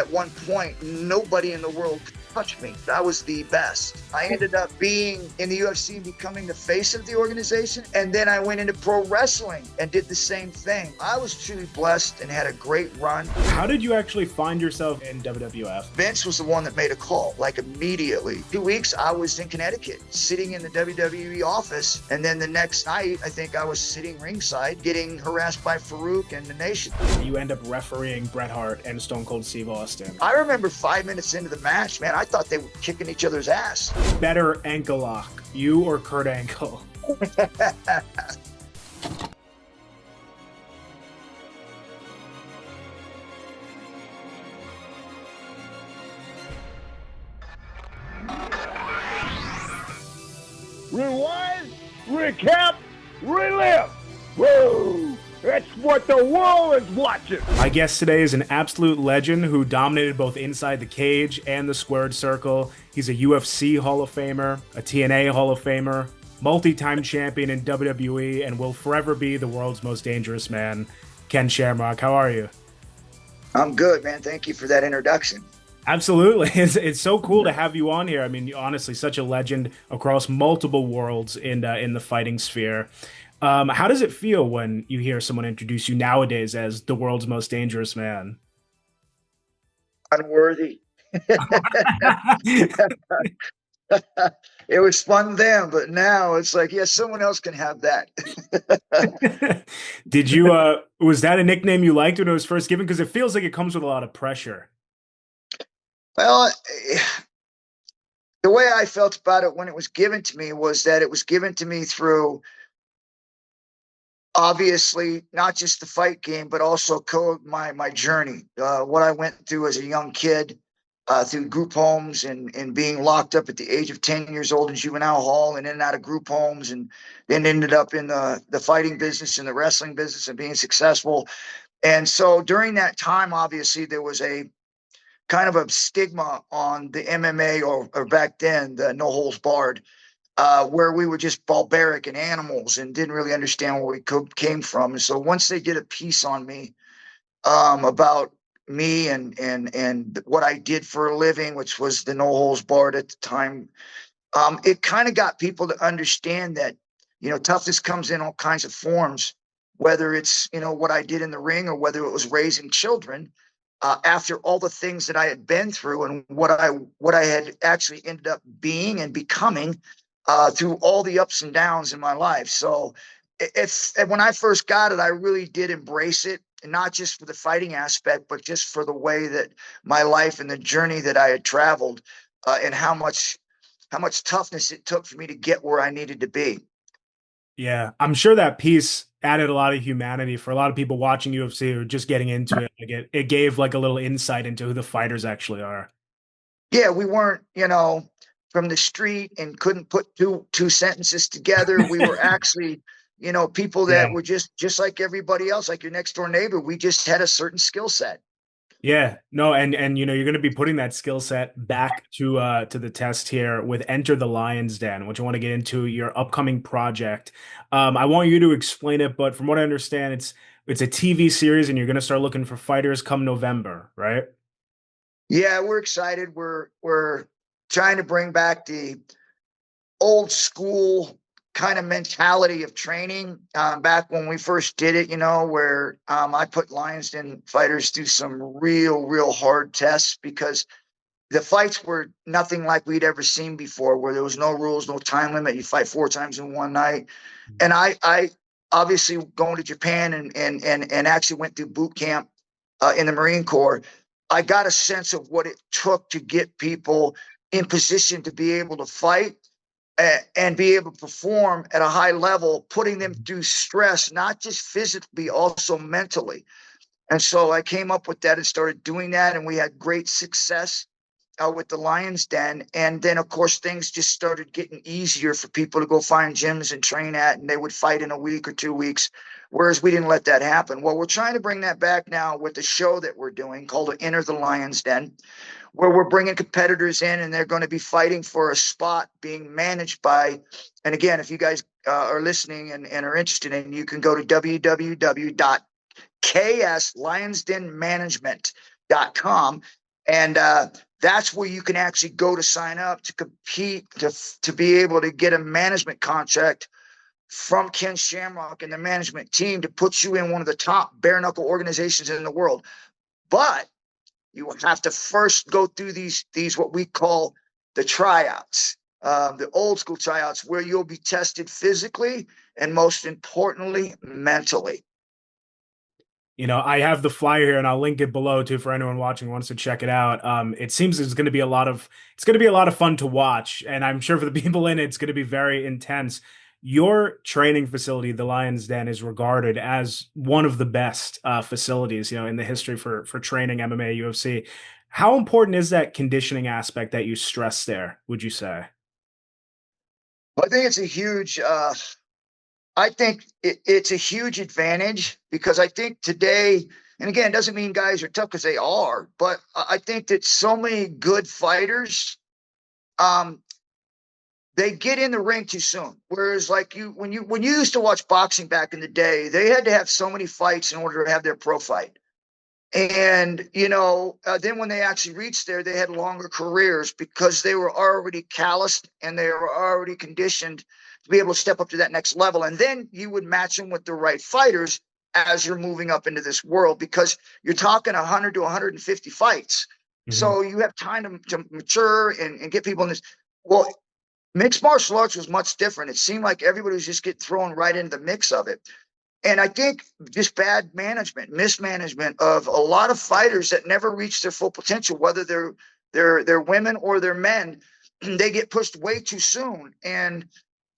at one point, nobody in the world could touch me. I was the best. I ended up being in the UFC and becoming the face of the organization. And then I went into pro wrestling and did the same thing. I was truly blessed and had a great run. How did you actually find yourself in WWF? Vince was the one that made a call, like immediately. 2 weeks, I was in Connecticut, sitting in the WWE office. And then the next night, I think I was sitting ringside, getting harassed by Farouk and the Nation. You end up refereeing Bret Hart and Stone Cold Steve Austin. I remember 5 minutes into the match, man, I thought they were kicking each other's ass. Better ankle lock, you or Kurt Angle? Rewind, recap, relive. Woo! That's what the world is watching. My guest today is an absolute legend who dominated both inside the cage and the squared circle. He's a UFC Hall of Famer, a TNA Hall of Famer, multi-time champion in WWE, and will forever be the world's most dangerous man. Ken Shamrock, how are you? I'm good, man. Thank you for that introduction. Absolutely. It's so cool to have you on here. I mean, honestly, such a legend across multiple worlds in the fighting sphere. How does it feel when you hear someone introduce you nowadays as the world's most dangerous man? Unworthy. It was fun then, but now it's like, yeah, someone else can have that. Did you, was that a nickname you liked when it was first given? Because it feels like it comes with a lot of pressure. Well, the way I felt about it when it was given to me was that it was given to me through, obviously, not just the fight game, but also my journey, what I went through as a young kid, through group homes and being locked up at the age of 10 years old in juvenile hall and in and out of group homes, and then ended up in the fighting business and the wrestling business and being successful. And so during that time, obviously, there was a kind of a stigma on the MMA or back then, the no holds barred, where we were just barbaric and animals and didn't really understand where we came from. And so once they did a piece on me about me and what I did for a living, which was the no holds barred at the time, it kind of got people to understand that, toughness comes in all kinds of forms, whether it's, what I did in the ring or whether it was raising children. After all the things that I had been through and what I had actually ended up being and becoming through all the ups and downs in my life. So when I first got it, I really did embrace it, and not just for the fighting aspect, but just for the way that my life and the journey that I had traveled, and how much toughness it took for me to get where I needed to be. Yeah, I'm sure that piece added a lot of humanity for a lot of people watching UFC or just getting into it. Like it gave like a little insight into who the fighters actually are. Yeah, we weren't, from the street and couldn't put two sentences together. We were actually, people that were just like everybody else, like your next door neighbor. We just had a certain skill set. Yeah, no, and you're going to be putting that skill set back to the test here with Enter the Lion's Den, which I want to get into your upcoming project. I want you to explain it, but from what I understand, it's a TV series, and you're going to start looking for fighters come November, right? Yeah, we're excited. We're trying to bring back the old school kind of mentality of training, back when we first did it, where I put Lions Den fighters through some real hard tests, because the fights were nothing like we'd ever seen before, where there was no rules, no time limit. You fight 4 times in one night. And I obviously, going to Japan and actually went through boot camp in the Marine Corps, I got a sense of what it took to get people in position to be able to fight and be able to perform at a high level, putting them through stress, not just physically, also mentally. And so I came up with that and started doing that. And we had great success with the Lions Den. And then, of course, things just started getting easier for people to go find gyms and train at, and they would fight in a week or 2 weeks, whereas we didn't let that happen. Well, we're trying to bring that back now with the show that we're doing called Enter the Lion's Den, where we're bringing competitors in, and they're going to be fighting for a spot being managed by, and again, if you guys are listening and are interested in, you can go to www.kslionsdenmanagement.com, And that's where you can actually go to sign up to compete, to be able to get a management contract from Ken Shamrock and the management team to put you in one of the top bare knuckle organizations in the world. But you have to first go through these what we call the tryouts, the old school tryouts, where you'll be tested physically and most importantly, mentally. I have the flyer here and I'll link it below too for anyone watching who wants to check it out. It seems it's going to be a lot of fun to watch, and I'm sure for the people in it, it's going to be very intense. Your training facility, the Lions Den, is regarded as one of the best facilities, in the history for training MMA, UFC. How important is that conditioning aspect that you stress there, would you say? I think it's a huge it's a huge advantage, because I think today, and again, it doesn't mean guys are tough, because they are, but I think that so many good fighters, they get in the ring too soon. Whereas like when you used to watch boxing back in the day, they had to have so many fights in order to have their pro fight. And, then when they actually reached there, they had longer careers because they were already calloused and they were already conditioned to be able to step up to that next level. And then you would match them with the right fighters as you're moving up into this world, because you're talking 100 to 150 fights. Mm-hmm. So you have time to mature and get people in this. Well, mixed martial arts was much different. It seemed like everybody was just getting thrown right into the mix of it. And I think just bad management, mismanagement of a lot of fighters that never reach their full potential, whether they're women or they're men, they get pushed way too soon. And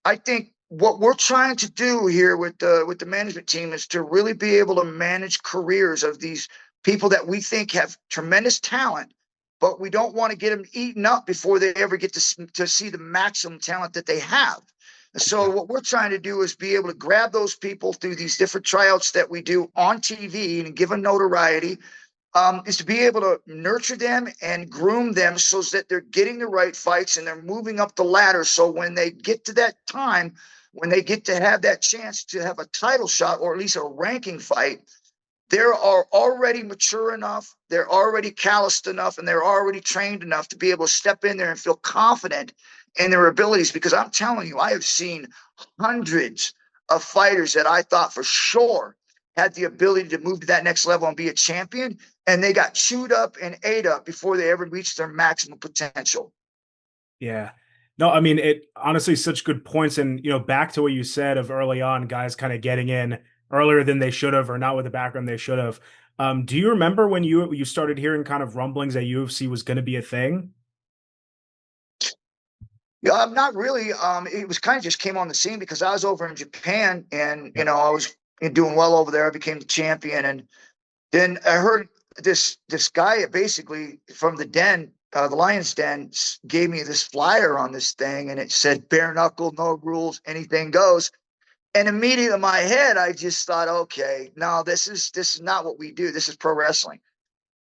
I think what we're trying to do here with the management team is to really be able to manage careers of these people that we think have tremendous talent, but we don't want to get them eaten up before they ever get to see the maximum talent that they have. So what we're trying to do is be able to grab those people through these different tryouts that we do on TV and give them notoriety, is to be able to nurture them and groom them so that they're getting the right fights and they're moving up the ladder. So when they get to that time, when they get to have that chance to have a title shot or at least a ranking fight, they are already mature enough, they're already calloused enough, and they're already trained enough to be able to step in there and feel confident in their abilities. Because I'm telling you, I have seen hundreds of fighters that I thought for sure had the ability to move to that next level and be a champion, and they got chewed up and ate up before they ever reached their maximum potential. Yeah. No, I mean, it honestly such good points. And, back to what you said of early on, guys kind of getting in earlier than they should have, or not with the background they should have. Do you remember when you started hearing kind of rumblings that UFC was going to be a thing? Yeah, not really. It was kind of just came on the scene because I was over in Japan, and I was doing well over there. I became the champion, and then I heard this guy basically from the den, the Lions Den, gave me this flyer on this thing, and it said bare knuckle, no rules, anything goes. And immediately in my head, I just thought, okay, no, this is not what we do. This is pro wrestling,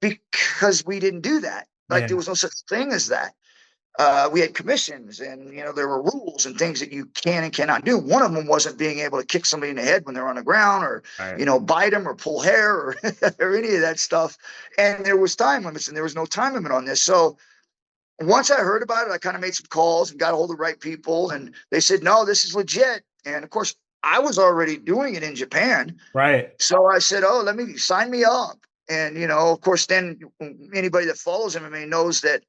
because we didn't do that. Like there was no such thing as that. We had commissions, and there were rules and things that you can and cannot do. One of them wasn't being able to kick somebody in the head when they're on the ground, or bite them or pull hair or or any of that stuff. And there was time limits, and there was no time limit on this. So once I heard about it, I kind of made some calls and got a hold of the right people, and they said, no, this is legit. And of course, I was already doing it in Japan. Right. So I said, oh, sign me up. And, of course, then anybody that follows MMA knows that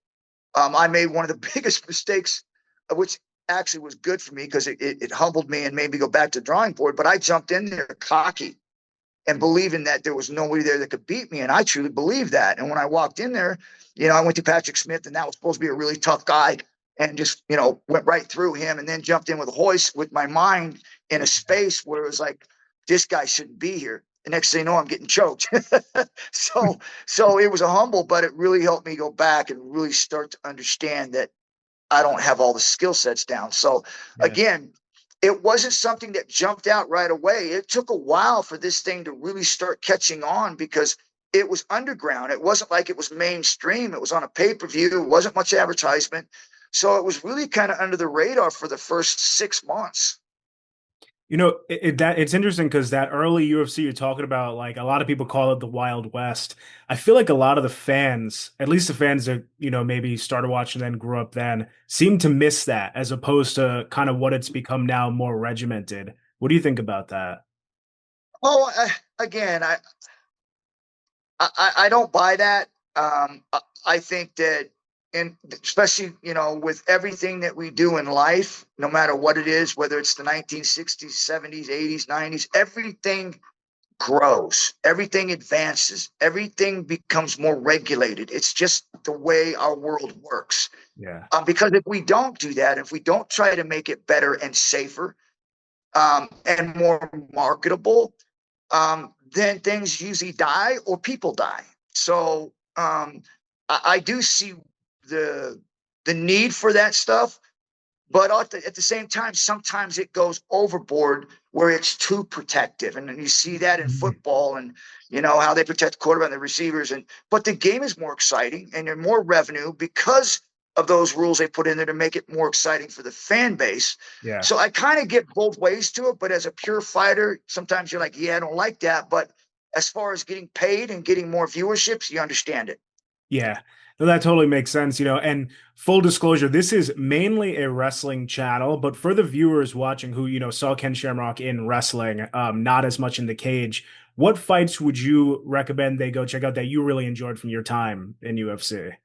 I made one of the biggest mistakes, which actually was good for me because it humbled me and made me go back to the drawing board. But I jumped in there cocky and believing that there was nobody there that could beat me. And I truly believed that. And when I walked in there, I went to Patrick Smith, and that was supposed to be a really tough guy, and just, went right through him, and then jumped in with Hoist with my mind in a space where it was like, this guy shouldn't be here. The next thing you know, I'm getting choked. So it was a humble, but it really helped me go back and really start to understand that I don't have all the skill sets down. So again, it wasn't something that jumped out right away. It took a while for this thing to really start catching on, because it was underground. It wasn't like it was mainstream. It was on a pay-per-view. It wasn't much advertisement. So it was really kind of under the radar for the first 6 months. It's interesting because that early UFC you're talking about, like a lot of people call it the Wild West. I feel like a lot of the fans, at least the fans that, maybe started watching then grew up then, seem to miss that as opposed to kind of what it's become now more regimented. What do you think about that? Oh, again, I don't buy that. I think that, and especially with everything that we do in life, no matter what it is, whether it's the 1960s, 70s, 80s, 90s, everything grows, everything advances, everything becomes more regulated. It's just the way our world works. Yeah. Because if we don't do that, if we don't try to make it better and safer, and more marketable, then things usually die or people die. So I do see the the need for that stuff, but at the same time, sometimes it goes overboard where it's too protective, and you see that in Mhm. football, and how they protect the quarterback and the receivers. And but the game is more exciting, and there's more revenue because of those rules they put in there to make it more exciting for the fan base. Yeah. So I kind of get both ways to it. But as a pure fighter, sometimes you're like, yeah, I don't like that. But as far as getting paid and getting more viewerships, you understand it. Yeah. No, that totally makes sense, and full disclosure, this is mainly a wrestling channel, but for the viewers watching who, saw Ken Shamrock in wrestling, not as much in the cage, what fights would you recommend they go check out that you really enjoyed from your time in UFC?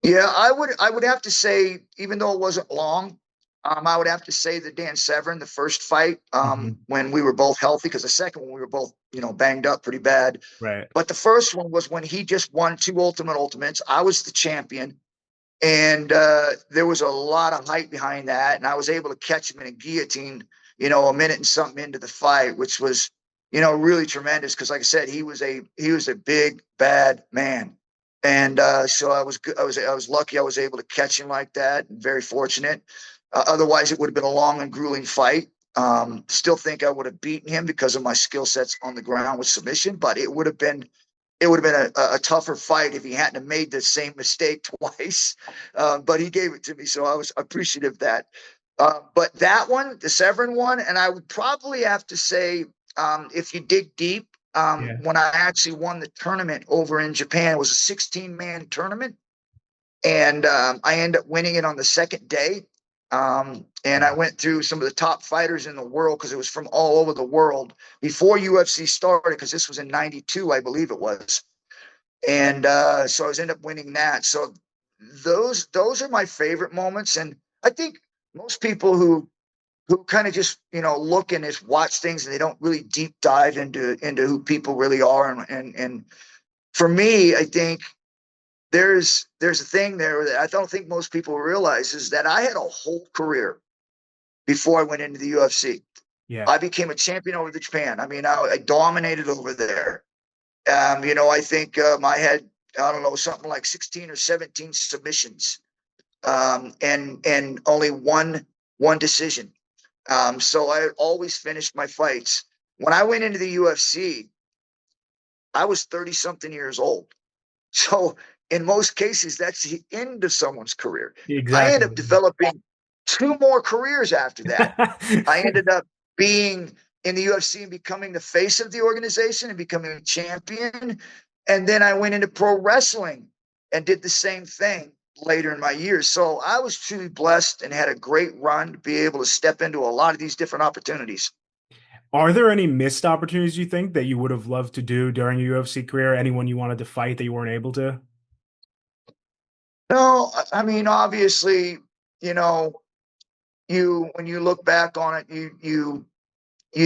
Yeah, I would have to say, even though it wasn't long, I would have to say the Dan Severn, the first fight, Mhm. when we were both healthy, because the second one we were both, banged up pretty bad. Right. But the first one was when he just won two Ultimates. I was the champion, and there was a lot of hype behind that, and I was able to catch him in a guillotine, a minute and something into the fight, which was, really tremendous. Because, like I said, he was a big bad man, and so I was lucky I was able to catch him like that, and very fortunate. Otherwise, it would have been a long and grueling fight. Still think I would have beaten him because of my skill sets on the ground with submission, but it would have been a tougher fight if he hadn't have made the same mistake twice. But he gave it to me, so I was appreciative of that. But that one, the Severn one, and I would probably have to say, if you dig deep, Yeah. when I actually won the tournament over in Japan, it was a 16-man tournament, and I ended up winning it on the second day. And I Wow. went through some of the top fighters in the world because it was from all over the world before UFC started, because this was in '92, I believe it was. And so I was ended up winning that. So those are my favorite moments. And I think most people who kind of just look and just watch things, and they don't really deep dive into who people really are. And for me, I think there's a thing there that I don't think most people realize, is that I had a whole career before I went into the UFC. Yeah. I became a champion over the Japan. I mean, I dominated over there. I think I had, I don't know, something like 16 or 17 submissions, and only one decision. So I always finished my fights. When I went into the UFC, I was 30 something years old. So in most cases, that's the end of someone's career. I ended Exactly. up developing two more careers after that. I ended up being in the UFC and becoming the face of the organization and becoming a champion. And then I went into pro wrestling and did the same thing later in my years. So I was truly blessed and had a great run to be able to step into a lot of these different opportunities. Are there any missed opportunities you think that you would have loved to do during your UFC career? Anyone you wanted to fight that you weren't able to? No, I mean, obviously, you know, you when you look back on it, you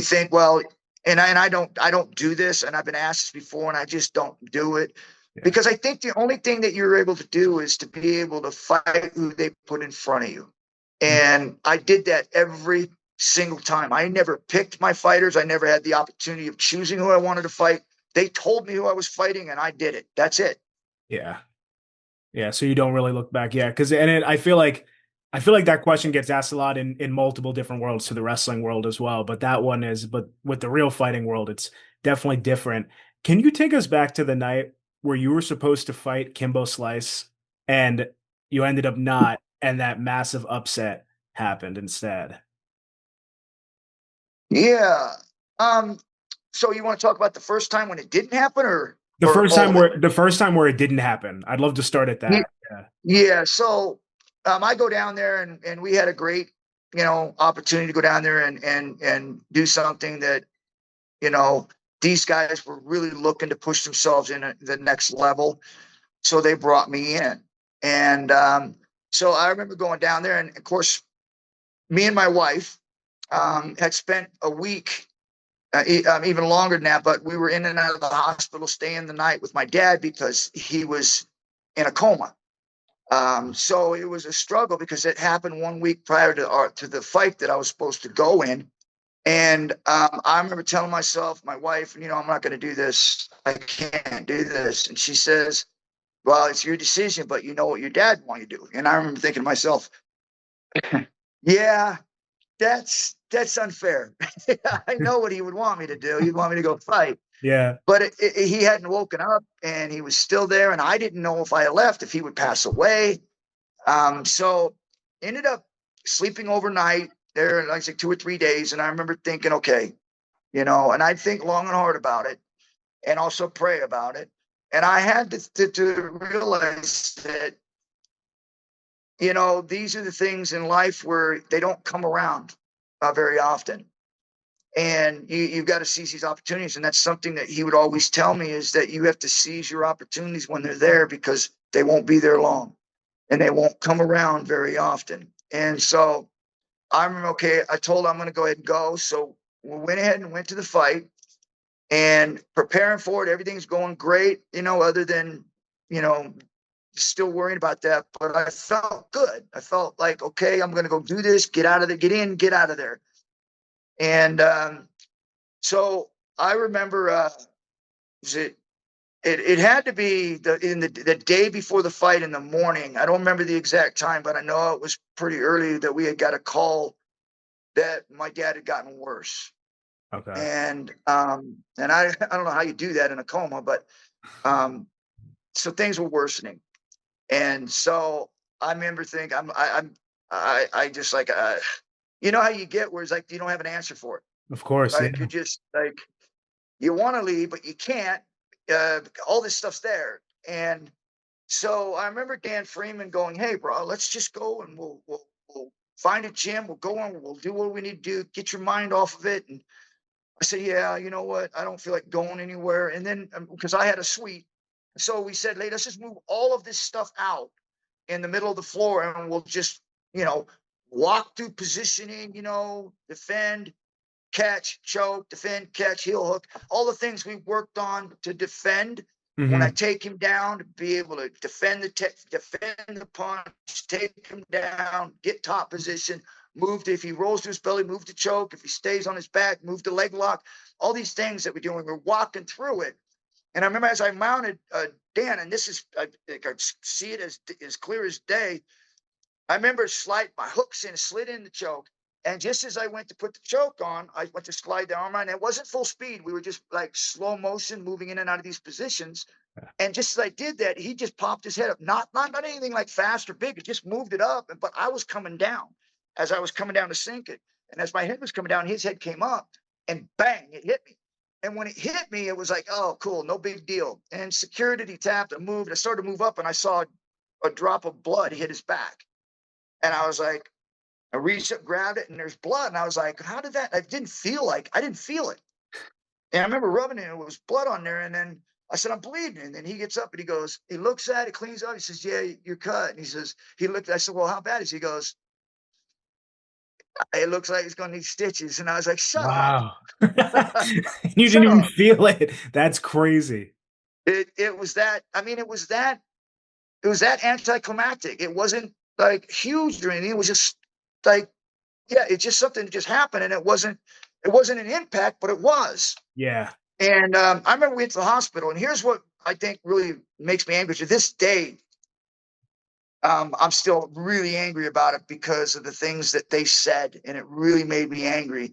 think, well, and I don't do this, and I've been asked this before, and I just don't do it, Yeah. because I think the only thing that you're able to do is to be able to fight who they put in front of you. And I did that every single time. I never picked my fighters. I never had the opportunity of choosing who I wanted to fight. They told me who I was fighting, and I did it. That's it. Yeah. Yeah, so you don't really look back, yeah, because I feel like that question gets asked a lot in multiple different worlds to the wrestling world as well, but but with the real fighting world, it's definitely different. Can you take us back to the night where you were supposed to fight Kimbo Slice and you ended up not, and that massive upset happened instead? Yeah. So you want to talk about the first time when it didn't happen, or The first all time of it? where it didn't happen. I'd love to start at that. Yeah. Yeah. So I go down there, and we had a great, opportunity to go down there and do something that, you know, these guys were really looking to push themselves in the next level. So they brought me in. And so I remember going down there, and of course, me and my wife had spent a week, even longer than that, but we were in and out of the hospital, staying the night with my dad because he was in a coma. So it was a struggle because it happened 1 week prior to the fight that I was supposed to go in. And I remember telling myself, my wife, I'm not going to do this. I can't do this. And she says, well, it's your decision, but you know what your dad wanted you to do. And I remember thinking to myself, yeah, that's unfair. I know what he would want me to do. He'd want me to go fight. Yeah. But he hadn't woken up, and he was still there. And I didn't know if I had left, if he would pass away. So ended up sleeping overnight there, like I said, 2 or 3 days. And I remember thinking, okay, and I'd think long and hard about it and also pray about it. And I had to realize that, these are the things in life where they don't come around very often. And you've got to seize these opportunities. And that's something that he would always tell me, is that you have to seize your opportunities when they're there, because they won't be there long and they won't come around very often. And so I remember, okay, I told him I'm going to go ahead and go. So we went ahead and went to the fight and preparing for it. Everything's going great, other than, still worrying about that. But I felt good. I felt like, okay, I'm going to go do this, get out of there, get in, get out of there. And so I remember, it had to be the day before the fight in the morning. I don't remember the exact time, but I know it was pretty early that we had got a call that my dad had gotten worse. Okay. And I don't know how you do that in a coma, but so things were worsening. And so I remember thinking, I just like, how you get where it's like you don't have an answer for it. Of course. Like Yeah. you're just like, you want to leave, but you can't. All this stuff's there. And so I remember Dan Freeman going, hey, bro, let's just go and we'll find a gym. We'll go in, we'll do what we need to do, get your mind off of it. And I said, yeah, you know what? I don't feel like going anywhere. And then because I had a suite. So we said, hey, let's just move all of this stuff out in the middle of the floor, and we'll just, walk through positioning, defend, catch, choke, defend, catch, heel hook, all the things we worked on to defend. Mm-hmm. When I take him down, to be able to defend the punch, take him down, get top position, move to, if he rolls to his belly, move to choke. If he stays on his back, move to leg lock. All these things that we're doing, we're walking through it. And I remember as I mounted Dan, and this is, I see it as clear as day. I remember my hooks in, slid in the choke. And just as I went to put the choke on, I went to slide the arm on. And it wasn't full speed. We were just like slow motion, moving in and out of these positions. And just as I did that, he just popped his head up. Not anything like fast or big. It just moved it up. But I was coming down as I was coming down to sink it. And as my head was coming down, his head came up, and bang, it hit me. And when it hit me, it was like, oh, cool, no big deal. And security tapped and moved. I started to move up, and I saw a drop of blood hit his back. And I was like, I reached up, grabbed it, and there's blood. And I was like, how did that? I didn't feel it. And I remember rubbing it, and it was blood on there. And then I said, I'm bleeding. And then he gets up and he goes, he looks at it, cleans up. He says, yeah, you're cut. And he says, I said, well, how bad is it? He goes, it looks like it's going to need stitches. And I was like, shut up. You didn't even feel it. That's crazy. It was that. I mean, it was that anticlimactic. It wasn't like huge or anything. It was just like, yeah, it's just something that just happened. And it wasn't an impact, but it was. Yeah. And I remember we went to the hospital, and here's what I think really makes me angry to this day. I'm still really angry about it because of the things that they said, and it really made me angry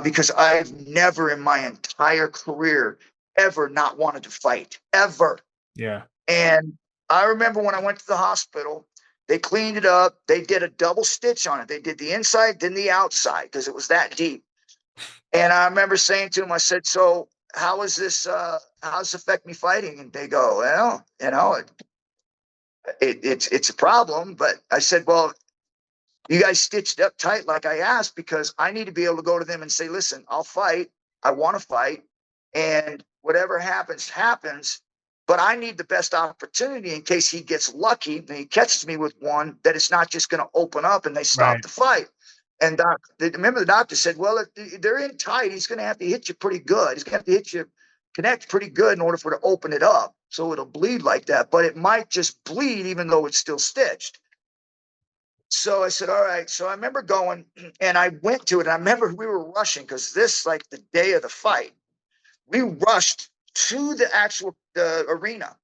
because I've never in my entire career ever not wanted to fight, ever. Yeah. And I remember when I went to the hospital, they cleaned it up. They did a double stitch on it. They did the inside, then the outside, because it was that deep. And I remember saying to him, I said, so how is this, how does this affect me fighting? And they go, well, it's a problem. But I said, well, you guys stitched up tight like I asked, because I need to be able to go to them and say, listen, I'll fight. I want to fight. And whatever happens, happens. But I need the best opportunity in case he gets lucky and he catches me with one, that it's not just going to open up and they stop Right. the fight. And remember, the doctor said, well, if they're in tight, he's going to have to hit you pretty good. He's going to have to hit you, connect pretty good in order for it to open it up. So it'll bleed like that. But it might just bleed even though it's still stitched. So I said, all right. So I remember going, and I went to it. And I remember we were rushing, because this, like the day of the fight, we rushed to the actual arena.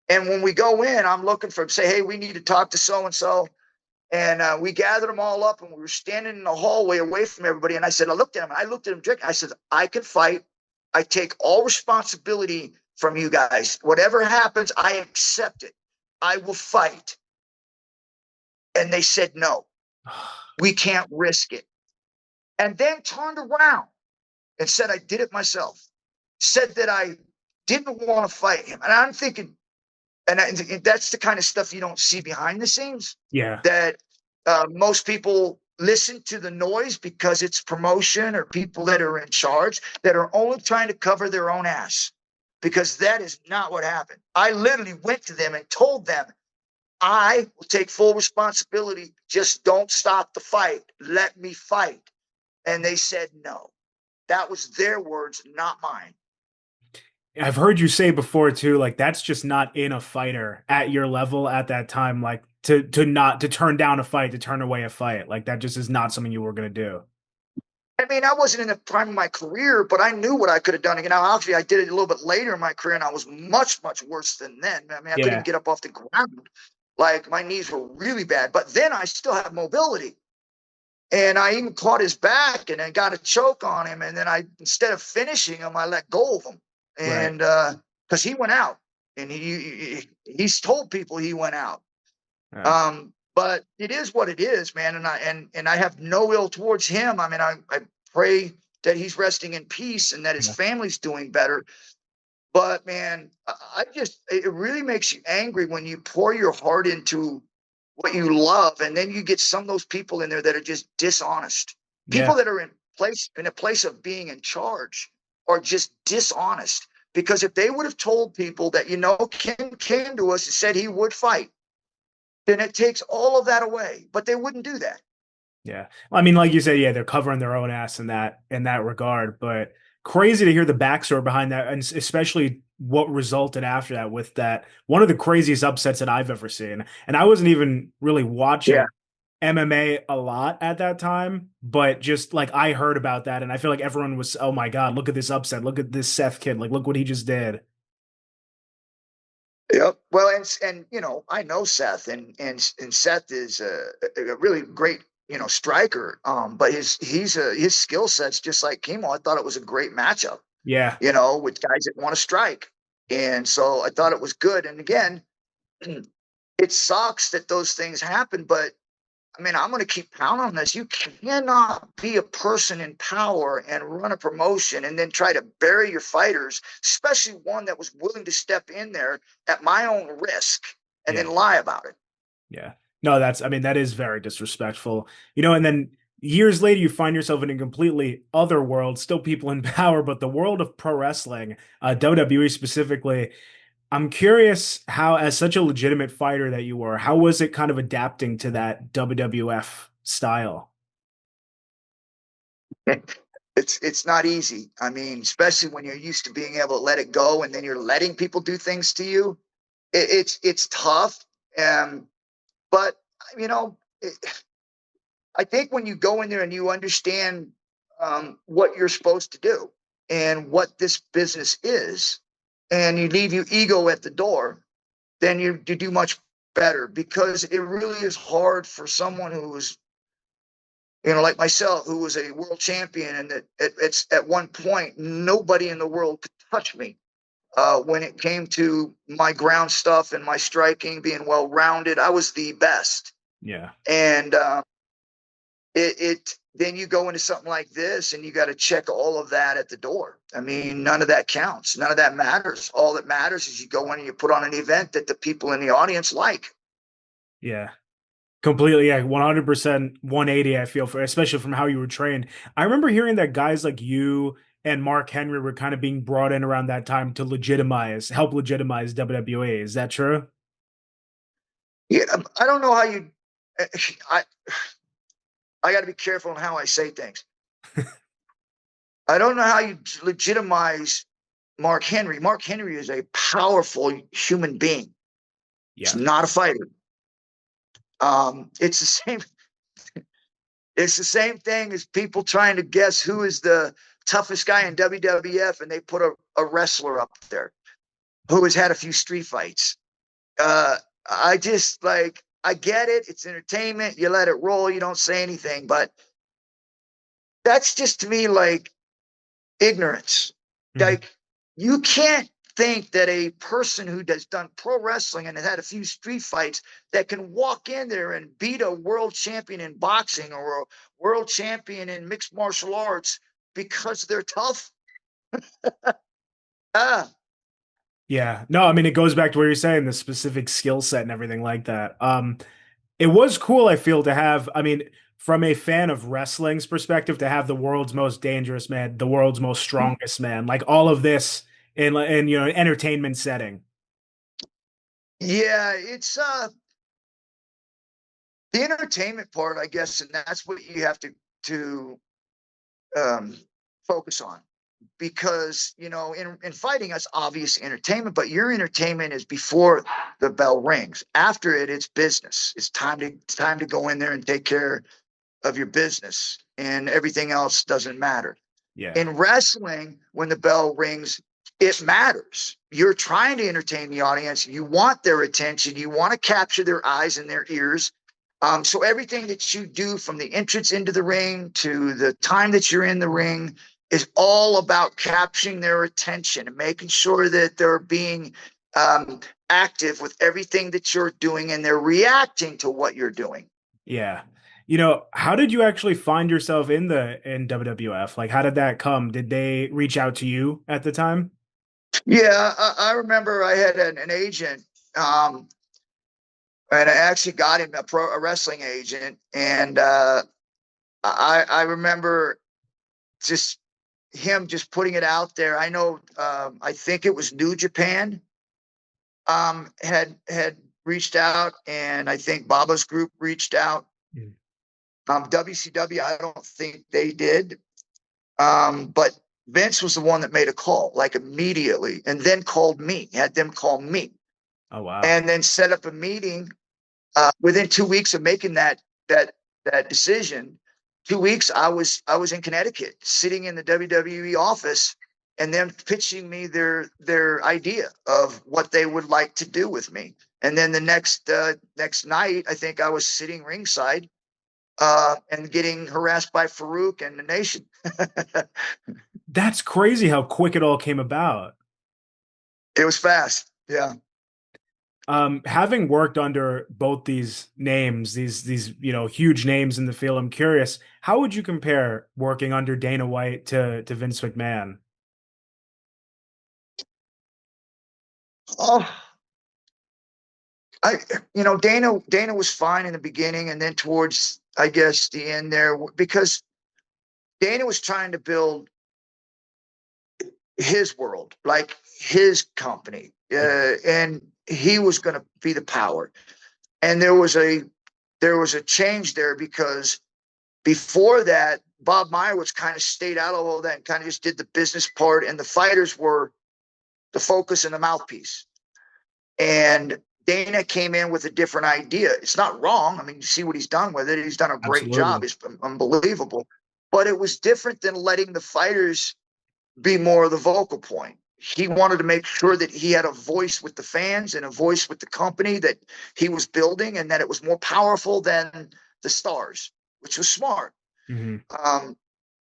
And when we go in, I'm looking for, say, hey, we need to talk to so-and-so. And we gathered them all up, and we were standing in the hallway away from everybody. And I said, I looked at him, I said, I can fight. I take all responsibility from you guys. Whatever happens, I accept it. I will fight. And they said, no, we can't risk it. And then turned around and said, I did it myself. Said that I didn't want to fight him. And I'm thinking, and that's the kind of stuff you don't see behind the scenes. Yeah. That most people listen to the noise because it's promotion or people that are in charge that are only trying to cover their own ass, because that is not what happened. I literally went to them and told them, I will take full responsibility. Just don't stop the fight. Let me fight. And they said no. That was their words, not mine. I've heard you say before too, like that's just not in a fighter at your level at that time, like to turn down a fight, to turn away a fight. Like that just is not something you were going to do. I mean, I wasn't in the prime of my career, but I knew what I could have done. You know, obviously I did it a little bit later in my career, and I was much, much worse than then. I mean, I couldn't even get up off the ground. Like, my knees were really bad, but then I still have mobility. And I even caught his back and I got a choke on him. And then instead of finishing him, I let go of him. And because he went out, and he's told people he went out. Yeah. But it is what it is, man. And I have no ill towards him. I mean, I pray that he's resting in peace and that his family's doing better. But man, it really makes you angry when you pour your heart into what you love, and then you get some of those people in there that are just dishonest. People that are in a place of being in charge are just dishonest. Because if they would have told people that, Kim came to us and said he would fight, then it takes all of that away. But they wouldn't do that. Yeah. I mean, like you said, they're covering their own ass in that regard, but crazy to hear the backstory behind that, and especially what resulted after that, with that one of the craziest upsets that I've ever seen. And I wasn't even really watching MMA a lot at that time, but just like I heard about that, and I feel like everyone was, oh my God, look at this upset. Look at this Seth kid. Like, look what he just did. Yep. Well, and I know Seth, and Seth is a really great, striker. But his skill set's just like Kimbo. I thought it was a great matchup. Yeah. With guys that want to strike. And so I thought it was good. And again, it sucks that those things happen, but I mean, I'm going to keep pounding on this. You cannot be a person in power and run a promotion and then try to bury your fighters, especially one that was willing to step in there at my own risk and then lie about it. Yeah. No, that is very disrespectful. And then years later, you find yourself in a completely other world, still people in power, but the world of pro wrestling, WWE specifically. I'm curious how, as such a legitimate fighter that you were, how was it kind of adapting to that WWF style? It's not easy. I mean, especially when you're used to being able to let it go, and then you're letting people do things to you. It's tough. But I think when you go in there and you understand what you're supposed to do and what this business is, and you leave your ego at the door, then you do much better, because it really is hard for someone who was, like myself, who was a world champion, and that it's at one point, nobody in the world could touch me when it came to my ground stuff and my striking being well-rounded. I was the best. Yeah. And then you go into something like this and you got to check all of that at the door. I mean, none of that counts. None of that matters. All that matters is you go in and you put on an event that the people in the audience like. Yeah. Completely, yeah, 100%, 180, I feel, for especially from how you were trained. I remember hearing that guys like you and Mark Henry were kind of being brought in around that time to help legitimize WWE. Is that true? Yeah, I don't know how you. I I got to be careful on how I say things. I don't know how you legitimize Mark Henry. Mark Henry is a powerful human being. Yeah. He's not a fighter. It's the same. It's the same thing as people trying to guess who is the toughest guy in WWF, and they put a wrestler up there who has had a few street fights. I just like, I get it. It's entertainment. You let it roll. You don't say anything, but that's just to me like ignorance. Mhm. Like, you can't think that a person who has done pro wrestling and has had a few street fights that can walk in there and beat a world champion in boxing or a world champion in mixed martial arts because they're tough. Ah, Yeah. No, I mean, it goes back to what you're saying, the specific skill set and everything like that. It was cool, I feel, to have, I mean, from a fan of wrestling's perspective, to have the world's most dangerous man, the world's most strongest man, like all of this in an entertainment setting. yeah, it's the entertainment part, I guess, and that's what you have to um, focus on. Because in fighting, that's obvious entertainment, but your entertainment is before the bell rings. After it, it's business. It's time to go in there and take care of your business, and everything else doesn't matter. Yeah. In wrestling, when the bell rings, it matters. You're trying to entertain the audience. You want their attention. You want to capture their eyes and their ears. So everything that you do, from the entrance into the ring to the time that you're in the ring, is all about capturing their attention and making sure that they're being active with everything that you're doing, and they're reacting to what you're doing. Yeah. How did you actually find yourself in WWF? Like, how did that come? Did they reach out to you at the time? Yeah, I remember I had an agent, and I actually got him a wrestling agent, and I remember just him just putting it out there. I know, I think it was New Japan had reached out, and I think Baba's group reached out. Mm. WCW, I don't think they did, but Vince was the one that made a call, like, immediately, and then called me, had them call me, Oh, wow. and then set up a meeting. Within 2 weeks of making that decision, 2 weeks, I was in Connecticut, sitting in the WWE office, and them pitching me their idea of what they would like to do with me. And then the next night, I think I was sitting ringside and getting harassed by Farouk and the Nation. That's crazy how quick it all came about. It was fast. Yeah. Having worked under both these names, these huge names in the field, I'm curious, how would you compare working under Dana White to Vince McMahon? Oh, Dana was fine in the beginning, and then towards, I guess, the end there, because Dana was trying to build his world, like his company, and he was going to be the power. And there was a change there, because before that, Bob Meyerowitz kind of stayed out of all that and kind of just did the business part, and the fighters were the focus and the mouthpiece. And Dana came in with a different idea. It's not wrong. I mean, you see what he's done with it. He's done a great job. It's unbelievable. But it was different than letting the fighters be more of the vocal point. He wanted to make sure that he had a voice with the fans and a voice with the company that he was building, and that it was more powerful than the stars, which was smart. Mm-hmm.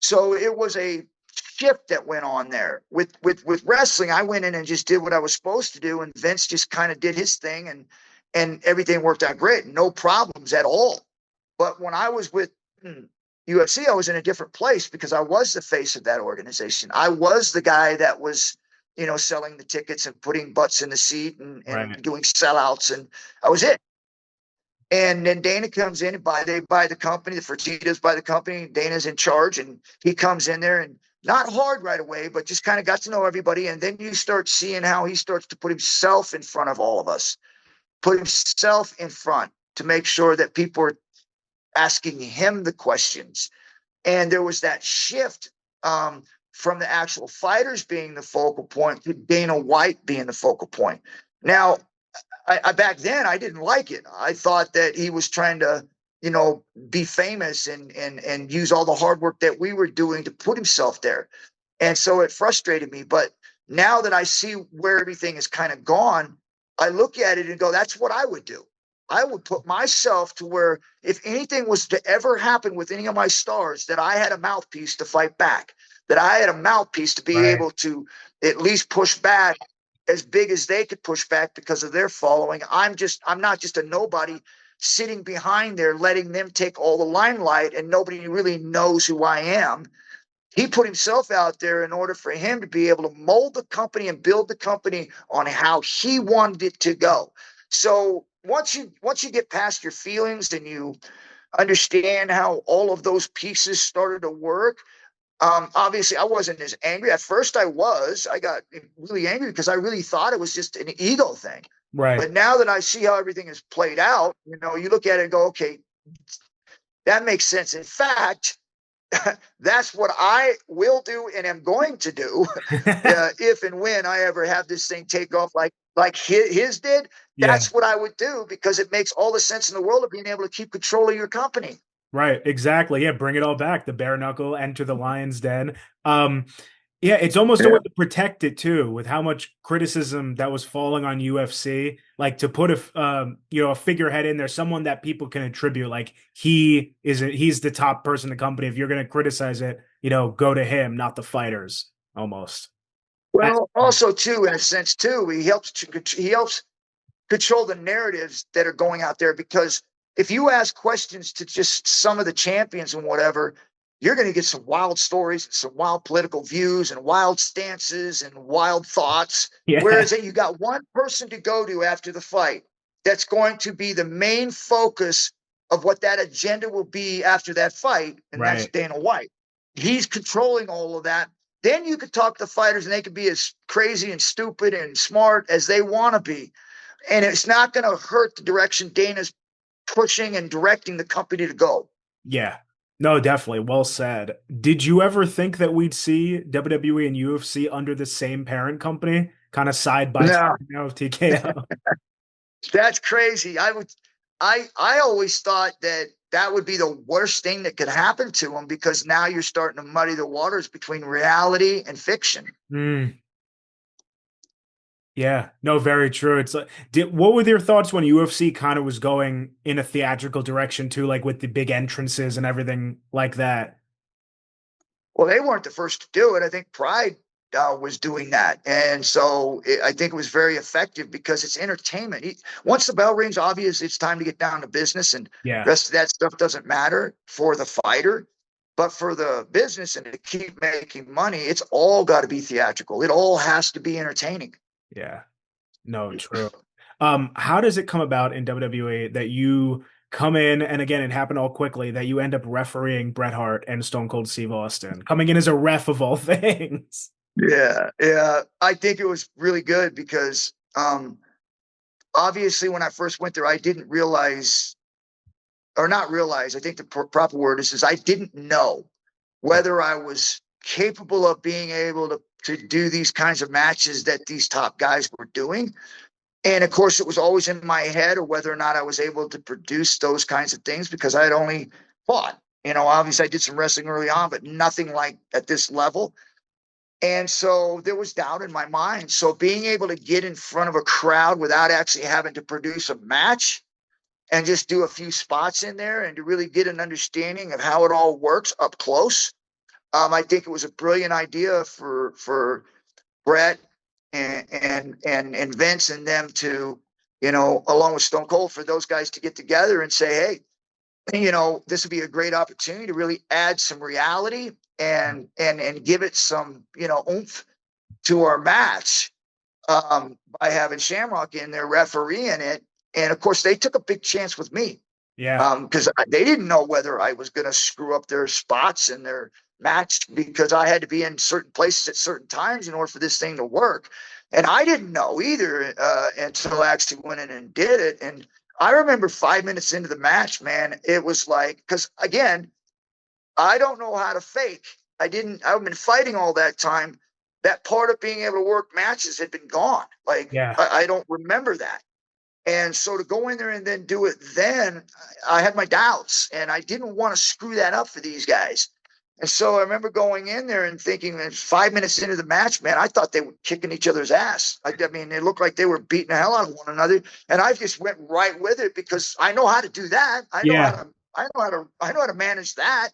So it was a shift that went on there. With wrestling, I went in and just did what I was supposed to do, and Vince just kind of did his thing, and everything worked out great. No problems at all. But when I was with in UFC, I was in a different place because I was the face of that organization. I was the guy that was, selling the tickets and putting butts in the seat and Right. doing sellouts, and I was it. And then Dana comes in and they buy the company, the Fertitas buy the company. Dana's in charge, and he comes in there and not hard right away, but just kind of got to know everybody. And then you start seeing how he starts to put himself in front of all of us, put himself in front to make sure that people are asking him the questions. And there was that shift from the actual fighters being the focal point to Dana White being the focal point. Now, I back then I didn't like it. I thought that he was trying to, be famous and use all the hard work that we were doing to put himself there. And so it frustrated me. But now that I see where everything is kind of gone, I look at it and go, that's what I would do. I would put myself to where if anything was to ever happen with any of my stars, that I had a mouthpiece to fight back, that I had a mouthpiece to be able to at least push back as big as they could push back because of their following. I'm not just a nobody sitting behind there, letting them take all the limelight and nobody really knows who I am. He put himself out there in order for him to be able to mold the company and build the company on how he wanted it to go. So once you get past your feelings and you understand how all of those pieces started to work, obviously I wasn't as angry. At first I got really angry because I really thought it was just an ego thing. Right. But now that I see how everything is played out, you look at it and go, okay, that makes sense. In fact, that's what I will do and am going to do if and when I ever have this thing take off like his did. That's what I would do because it makes all the sense in the world of being able to keep control of your company. Right, exactly. Yeah, bring it all back. The bare knuckle, enter the lion's den. Yeah, it's almost a way to protect it too, with how much criticism that was falling on UFC. Like to put a figurehead in there, someone that people can attribute. Like he's the top person in the company. If you're going to criticize it, go to him, not the fighters. Almost. Well, also too, in a sense too, he helps control the narratives that are going out there, because if you ask questions to just some of the champions and whatever, you're going to get some wild stories, some wild political views and wild stances and wild thoughts. Yeah. Whereas you got one person to go to after the fight that's going to be the main focus of what that agenda will be after that fight, and that's Dana White. He's controlling all of that. Then you could talk to fighters and they could be as crazy and stupid and smart as they want to be. And it's not going to hurt the direction Dana's pushing and directing the company to go. Yeah. No, definitely. Well said. Did you ever think that we'd see WWE and UFC under the same parent company, kind of side by side now with TKO? That's crazy. I always thought that would be the worst thing that could happen to them, because now you're starting to muddy the waters between reality and fiction. Yeah, no, very true. It's like, what were your thoughts when UFC kind of was going in a theatrical direction too, like with the big entrances and everything like that? Well, they weren't the first to do it. I think Pride was doing that. And so I think it was very effective because it's entertainment. Once the bell rings, obviously it's time to get down to business, and the rest of that stuff doesn't matter for the fighter. But for the business and to keep making money, it's all got to be theatrical. It all has to be entertaining. Yeah, no, true. How does it come about in WWE that you come in, and again, it happened all quickly, that you end up refereeing Bret Hart and Stone Cold Steve Austin, coming in as a ref of all things? Yeah. I think it was really good because obviously when I first went there, I didn't realize, or not realize, I think the proper word is I didn't know whether I was capable of being able to do these kinds of matches that these top guys were doing. And of course, it was always in my head of whether or not I was able to produce those kinds of things, because I had only fought. Obviously I did some wrestling early on, but nothing like at this level. And so there was doubt in my mind. So being able to get in front of a crowd without actually having to produce a match and just do a few spots in there and to really get an understanding of how it all works up close, I think it was a brilliant idea for Bret and Vince and them to, along with Stone Cold, for those guys to get together and say, hey, this would be a great opportunity to really add some reality and give it some, oomph to our match, by having Shamrock in there refereeing it. And of course, they took a big chance with me. Yeah. Because they didn't know whether I was going to screw up their spots in their match, because I had to be in certain places at certain times in order for this thing to work. And I didn't know either until I actually went in and did it. And I remember 5 minutes into the match, man, it was like, because again, I don't know how to fake. I've been fighting all that time. That part of being able to work matches had been gone. Like, Yeah. I don't remember that. And so to go in there and then do it, then I had my doubts, and I didn't want to screw that up for these guys. And so I remember going in there and thinking, 5 minutes into the match, man, I thought they were kicking each other's ass. I mean, it looked like they were beating the hell out of one another, and I just went right with it because I know how to do that. I know how to manage that.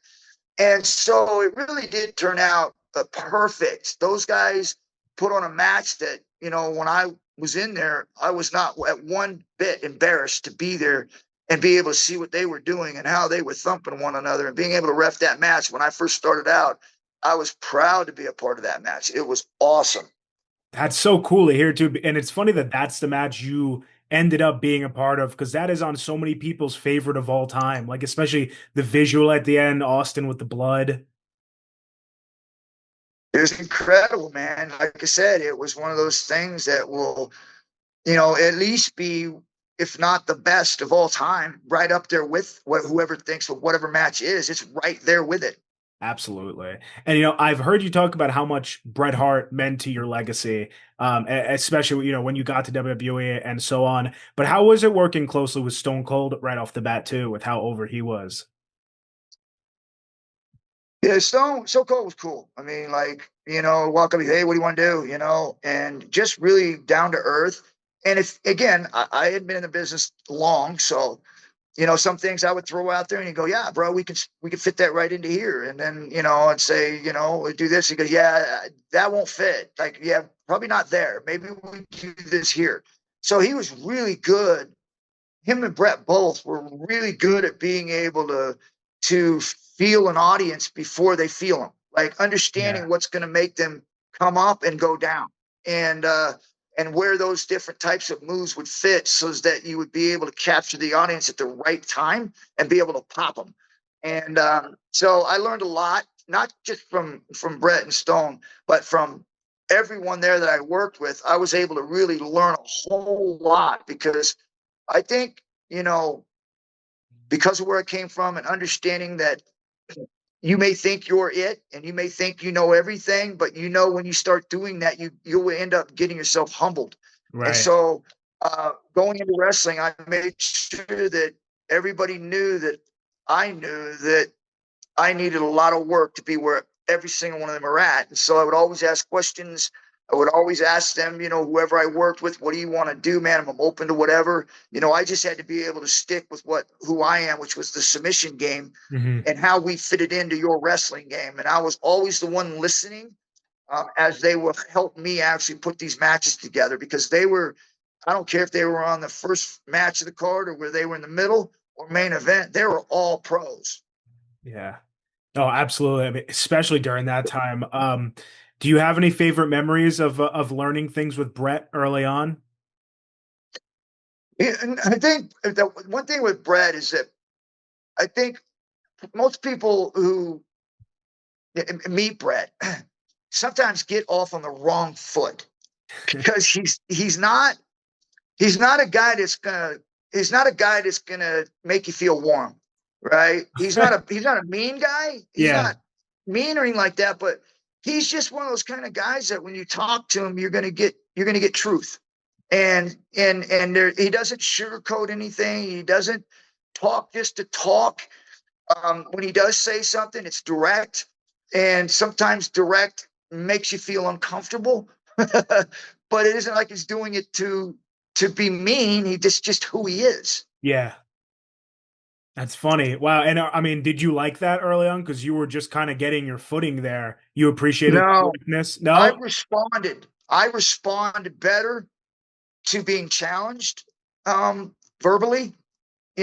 And so it really did turn out perfect. Those guys put on a match that, when I was in there, I was not at one bit embarrassed to be there and be able to see what they were doing and how they were thumping one another, and being able to ref that match. When I first started out, I was proud to be a part of that match. It was awesome. That's so cool to hear too. And it's funny that that's the match you ended up being a part of, because that is on so many people's favorite of all time. Like, especially the visual at the end, Austin with the blood. It was incredible, man. Like I said, it was one of those things that will, at least be, if not the best of all time, right up there with whoever thinks of whatever match is. It's right there with it. Absolutely. And, I've heard you talk about how much Bret Hart meant to your legacy, especially, when you got to WWE and so on. But how was it working closely with Stone Cold right off the bat, too, with how over he was? Yeah, So Cold was cool. I mean, like, walk up, hey, what do you want to do? And just really down to earth. And if, again, I had been in the business long, so, some things I would throw out there and you go, yeah, bro, we can fit that right into here. And then, I'd say, do this. He goes, yeah, that won't fit. Like, yeah, probably not there. Maybe we do this here. So he was really good. Him and Brett both were really good at being able to feel an audience before they feel them, like understanding what's going to make them come up and go down, and where those different types of moves would fit, so that you would be able to capture the audience at the right time and be able to pop them. And so I learned a lot, not just from Brett and Stone, but from everyone there that I worked with. I was able to really learn a whole lot, because I think, because of where I came from and understanding that you may think you're it and you may think you know everything, but when you start doing that, you will end up getting yourself humbled. Right. And so going into wrestling, I made sure that everybody knew that I knew that I needed a lot of work to be where every single one of them are at. And so I would always ask questions. I would always ask them, whoever I worked with, what do you want to do, man? I'm open to whatever. I just had to be able to stick with who I am, which was the submission game, and how we fit it into your wrestling game. And I was always the one listening as they would help me actually put these matches together, because I don't care if they were on the first match of the card or where they were in the middle or main event, they were all pros. Yeah. Oh, absolutely. I mean, especially during that time. Do you have any favorite memories of learning things with Bret early on? And I think the one thing with Bret is that I think most people who meet Bret sometimes get off on the wrong foot, because he's not a guy that's gonna make you feel warm, right? He's not a mean guy. He's not mean or anything like that, but he's just one of those kind of guys that when you talk to him, you're gonna get truth. And he doesn't sugarcoat anything. He doesn't talk just to talk. When he does say something, it's direct, and sometimes direct makes you feel uncomfortable. But it isn't like he's doing it to be mean. He just who he is. Yeah. That's funny. Wow. And I mean, did you like that early on? Because you were just kind of getting your footing there. You appreciated No, the No? I responded better to being challenged verbally.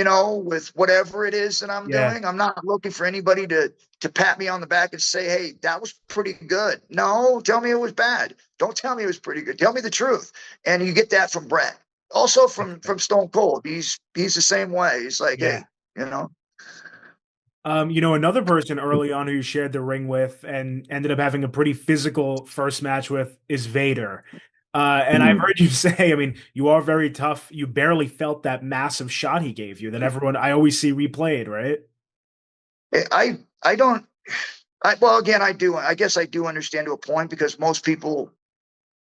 with whatever it is that I'm Yeah. doing. I'm not looking for anybody to pat me on the back and say, hey, that was pretty good. No, tell me it was bad. Don't tell me it was pretty good. Tell me the truth. And you get that from Bret. Also from Stone Cold. He's the same way. He's like, Yeah. hey, you know. Another person early on who you shared the ring with and ended up having a pretty physical first match with is Vader. And I've heard you say, I mean, you are very tough. You barely felt that massive shot he gave you that I always see replayed, right? I don't. Well, again, I do. I guess I do understand to a point because most people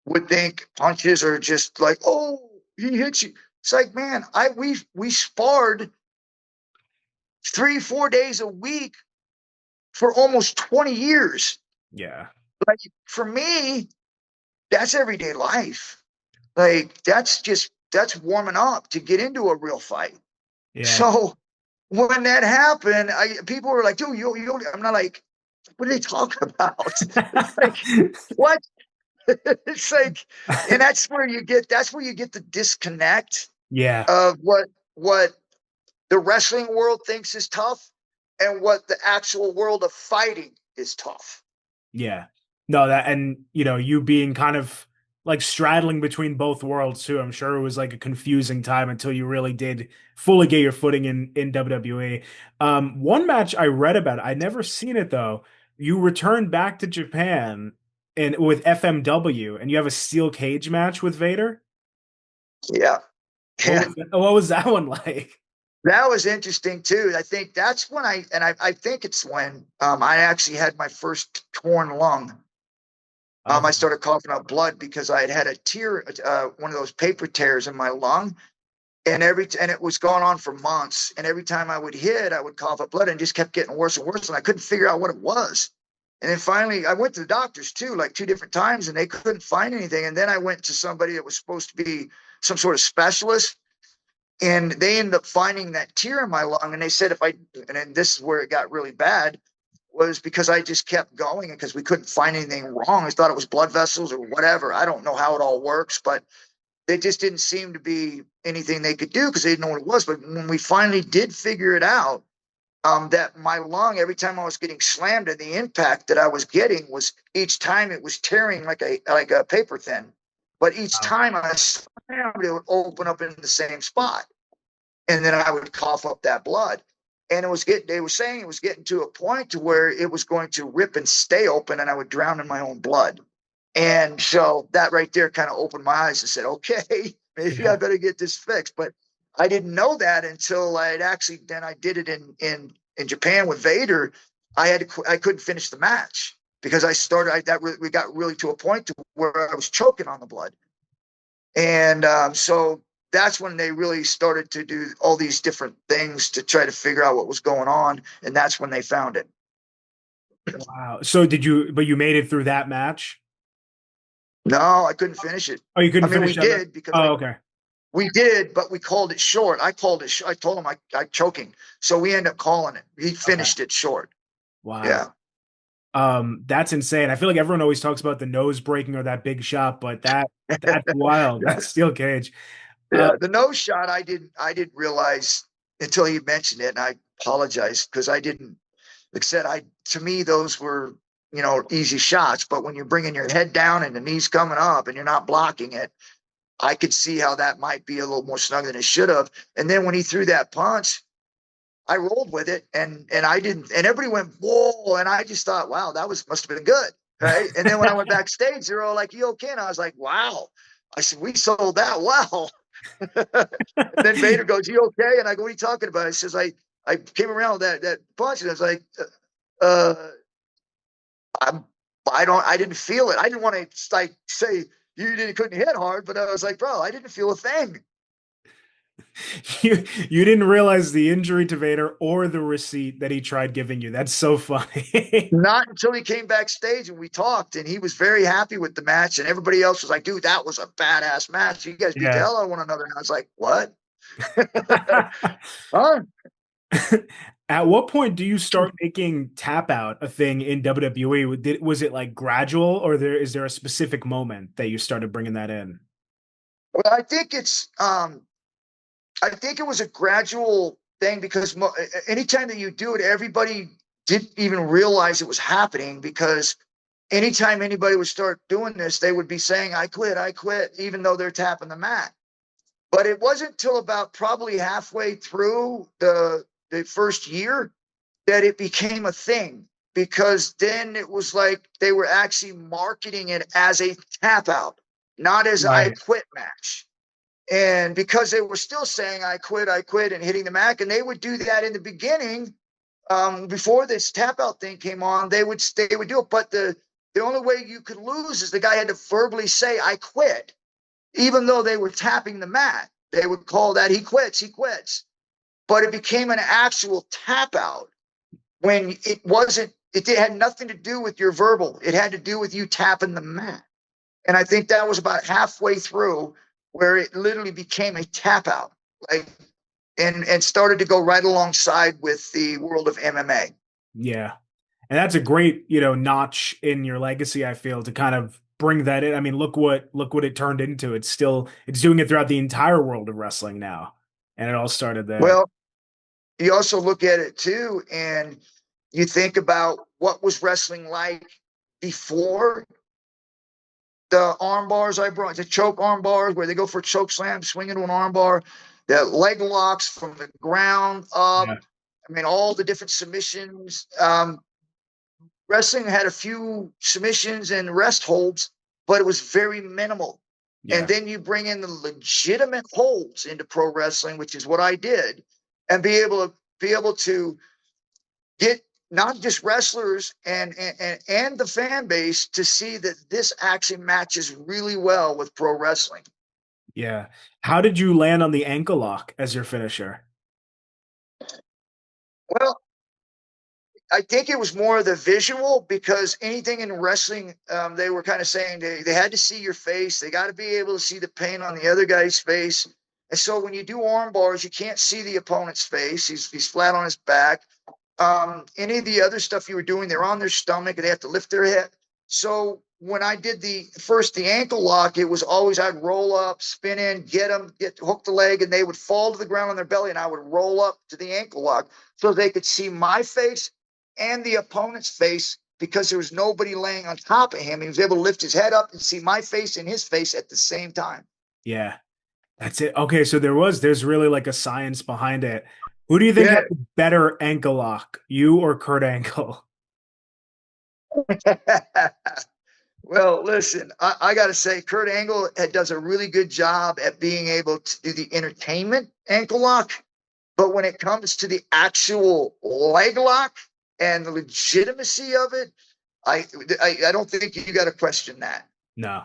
would think punches are just like, oh, he hits you. It's like, man, we sparred 3-4 days a week for almost 20 years. Yeah. Like for me, that's everyday life. Like that's warming up to get into a real fight. Yeah. So when that happened, people were like, dude, you I'm not like, what are they talking about? It's like, what? It's like, and that's where you get the disconnect Yeah. of what the wrestling world thinks is tough and what the actual world of fighting is tough. Yeah. No, and you being kind of like straddling between both worlds too. I'm sure it was like a confusing time until you really did fully get your footing in WWE. One match I read about, I never seen it though. You returned back to Japan and with FMW and you have a steel cage match with Vader. Yeah. What was that one like? That was interesting too. I think that's when I think it's when I actually had my first torn lung. I started coughing up blood because I had a tear, one of those paper tears in my lung, and it was going on for months. And every time I would hit, I would cough up blood, and it just kept getting worse and worse. And I couldn't figure out what it was. And then finally, I went to the doctors too, like 2 different times, and they couldn't find anything. And then I went to somebody that was supposed to be some sort of specialist, and they ended up finding that tear in my lung. And they said and then this is where it got really bad, was because I just kept going because we couldn't find anything wrong. I thought it was blood vessels or whatever. I don't know how it all works, but there just didn't seem to be anything they could do because they didn't know what it was. But when we finally did figure it out, that my lung, every time I was getting slammed, and the impact that I was getting was each time it was tearing like a paper thin. But each time I slammed, it would open up in the same spot, and then I would cough up that blood. And they were saying it was getting to a point to where it was going to rip and stay open, and I would drown in my own blood. And so that right there kind of opened my eyes and said, okay, maybe I better get this fixed. But I didn't know that until I did it in Japan with Vader. I couldn't finish the match because we got really to a point to where I was choking on the blood. And so that's when they really started to do all these different things to try to figure out what was going on. And that's when they found it. Wow. So but you made it through that match? No, I couldn't finish it. Oh, you couldn't finish it? I mean, we did because okay. We did, but we called it short. I called it. I told him I choking. So we ended up calling it. He finished it short. Wow. Yeah. That's insane. I feel like everyone always talks about the nose breaking or that big shot, but that's wild. That's steel cage. Yeah, the nose shot I didn't realize until he mentioned it, and I apologize because I didn't. Like I said, to me those were easy shots, but when you're bringing your head down and the knees coming up and you're not blocking it, I could see how that might be a little more snug than it should have. And then when he threw that punch, I rolled with it, and I didn't, and everybody went whoa, and I just thought, wow, must have been good, right? And then when I went backstage, they're all like, "You okay?" And I was like, "Wow." I said, "We sold that well." And then Vader goes, "You okay?" And I go, "What are you talking about?" He says, I came around with that punch, and I was like, I didn't feel it. I didn't want to like say couldn't hit hard, but I was like, bro, I didn't feel a thing." You didn't realize the injury to Vader or the receipt that he tried giving you. That's so funny. Not until he came backstage and we talked, and he was very happy with the match, and everybody else was like, "Dude, that was a badass match. You guys beat the hell out of one another." And I was like, "What?" Huh? At what point do you start making tap out a thing in WWE? Was it like gradual, or is there a specific moment that you started bringing that in? Well, I think it's I think it was a gradual thing because anytime that you do it, everybody didn't even realize it was happening because anytime anybody would start doing this, they would be saying, I quit, even though they're tapping the mat. But it wasn't until about probably halfway through the first year that it became a thing because then it was like they were actually marketing it as a tap out, not as I Right. quit match. And because they were still saying I quit, and hitting the mat, and they would do that in the beginning, before this tap out thing came on, they would do it. But the only way you could lose is the guy had to verbally say I quit, even though they were tapping the mat. They would call that he quits. But it became an actual tap out when it wasn't. It had nothing to do with your verbal. It had to do with you tapping the mat. And I think that was about halfway through where it literally became a tap out, like, and started to go right alongside with the world of MMA. Yeah. And that's a great, notch in your legacy, I feel, to kind of bring that in. I mean, look what it turned into. It's doing it throughout the entire world of wrestling now. And it all started there. Well, you also look at it too, and you think about what was wrestling like before the arm bars I brought, the choke arm bars where they go for a choke slam, swing into an arm bar, the leg locks from the ground up. Yeah. I mean, all the different submissions. Wrestling had a few submissions and rest holds, but it was very minimal. And Yeah. then you bring in the legitimate holds into pro wrestling, which is what I did, and be able to get not just wrestlers and the fan base to see that this actually matches really well with pro wrestling. Yeah. How did you land on the ankle lock as your finisher? Well, I think it was more of the visual because anything in wrestling, they were kind of saying they had to see your face. They got to be able to see the pain on the other guy's face. And so when you do arm bars, you can't see the opponent's face. He's flat on his back. Any of the other stuff you were doing, they're on their stomach and they have to lift their head. So when I did the ankle lock, it was always I'd roll up, spin in, hook the leg, and they would fall to the ground on their belly, and I would roll up to the ankle lock so they could see my face and the opponent's face because there was nobody laying on top of him. He was able to lift his head up and see my face and his face at the same time. Yeah. That's it. Okay, so there's really like a science behind it. Who do you think Yeah. had the better ankle lock, you or Kurt Angle? Well, listen, I got to say, Kurt Angle does a really good job at being able to do the entertainment ankle lock. But when it comes to the actual leg lock and the legitimacy of it, I don't think you got to question that. No.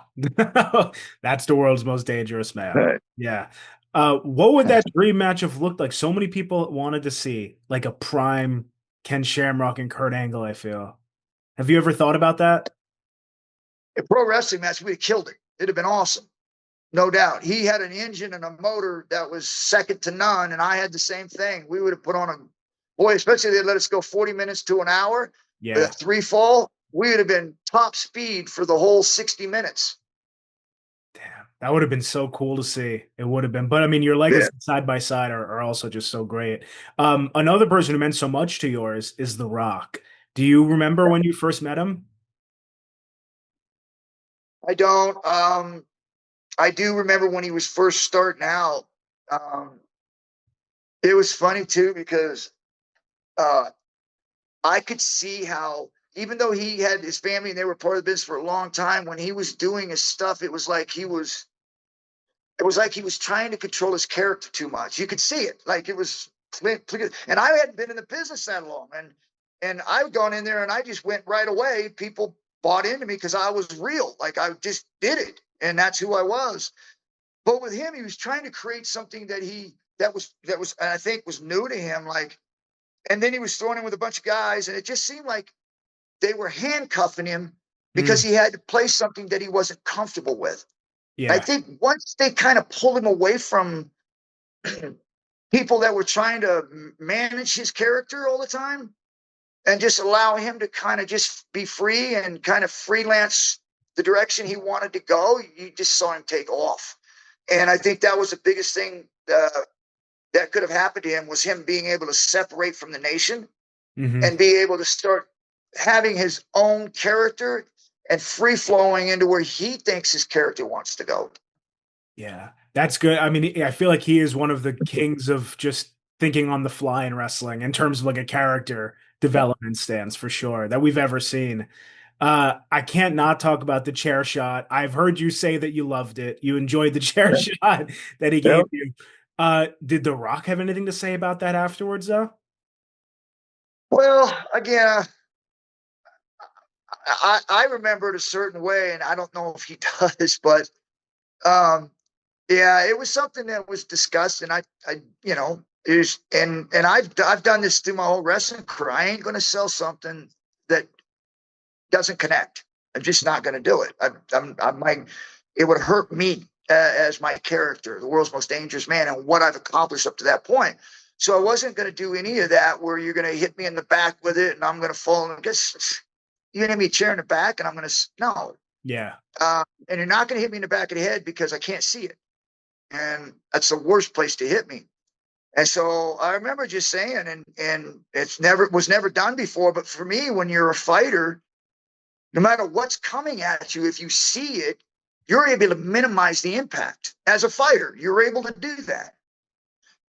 That's the world's most dangerous man. Right. Yeah. What would that dream match have looked like? So many people wanted to see like a prime Ken Shamrock and Kurt Angle, I feel. Have you ever thought about that? A pro wrestling match, we'd have killed it. It'd have been awesome. No doubt. He had an engine and a motor that was second to none, and I had the same thing. We would have put on boy, especially they let us go 40 minutes to an hour with a Yeah. 3 fall. We would have been top speed for the whole 60 minutes. Damn. That would have been so cool to see. It would have been. But I mean, your legacy side by side are also just so great. Another person who meant so much to yours is The Rock. Do you remember when you first met him? I don't. I do remember when he was first starting out. It was funny too because I could see how, even though he had his family and they were part of the business for a long time, when he was doing his stuff, it was like he was trying to control his character too much. You could see it, like it was. And I hadn't been in the business that long, and I've gone in there and I just went right away. People bought into me because I was real, like I just did it, and that's who I was. But with him, he was trying to create something that was I think was new to him, like. And then he was thrown in with a bunch of guys, and it just seemed like they were handcuffing him because he had to play something that he wasn't comfortable with. Yeah. I think once they kind of pulled him away from people that were trying to manage his character all the time and just allow him to kind of just be free and kind of freelance the direction he wanted to go, you just saw him take off. And I think that was the biggest thing that could have happened to him was him being able to separate from the nation Mm-hmm. and be able to start having his own character and free flowing into where he thinks his character wants to go. Yeah, that's good. I mean, I feel like he is one of the kings of just thinking on the fly in wrestling in terms of like a character development stance for sure that we've ever seen. I can't not talk about the chair shot. I've heard you say that you loved it. You enjoyed the chair shot that he gave Yep. you. Did The Rock have anything to say about that afterwards, though? Well, again, I remember it a certain way, and I don't know if he does, but yeah, it was something that was discussed, and is and I've done this through my whole wrestling career. I ain't going to sell something that doesn't connect. I'm just not going to do it. It would hurt me as my character, the world's most dangerous man, and what I've accomplished up to that point. So I wasn't going to do any of that where you're going to hit me in the back with it, and I'm going to fall. And guess you're going to give me a chair in the back, and I'm going to no. Yeah. And you're not going to hit me in the back of the head because I can't see it, and that's the worst place to hit me. And so I remember just saying, and was never done before. But for me, when you're a fighter, no matter what's coming at you, if you see it, you're able to minimize the impact. As a fighter, you're able to do that.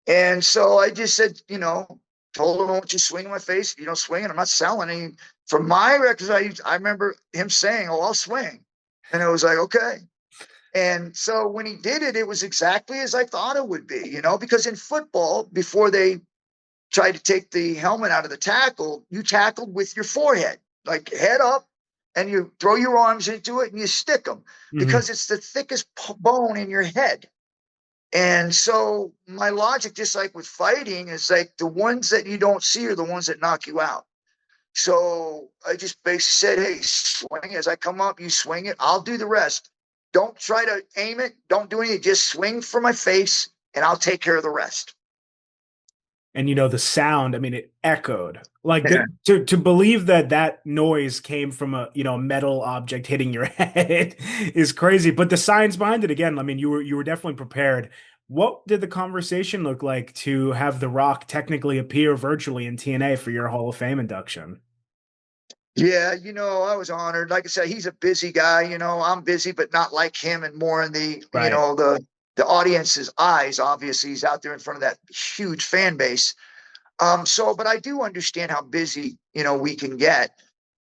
And so I just said, told him, I want you to swing in my face. If you don't swing it, I'm not selling any. From my records, I remember him saying, oh, I'll swing. And it was like, okay. And so when he did it, it was exactly as I thought it would be, because in football, before they tried to take the helmet out of the tackle, you tackled with your forehead, like head up, and you throw your arms into it and you stick them because it's the thickest bone in your head. And so my logic, just like with fighting, is like the ones that you don't see are the ones that knock you out. So I just basically said, hey, swing. As I come up, you swing it. I'll do the rest. Don't try to aim it. Don't do anything. Just swing for my face, and I'll take care of the rest. And the sound, I mean, it echoed. Like to believe that noise came from a metal object hitting your head is crazy. But the science behind it, again, I mean, you were definitely prepared. What did the conversation look like to have The Rock technically appear virtually in TNA for your Hall of Fame induction? Yeah, I was honored. Like I said, he's a busy guy. I'm busy, but not like him, and more in the Right. The audience's eyes. Obviously, he's out there in front of that huge fan base. But I do understand how busy we can get,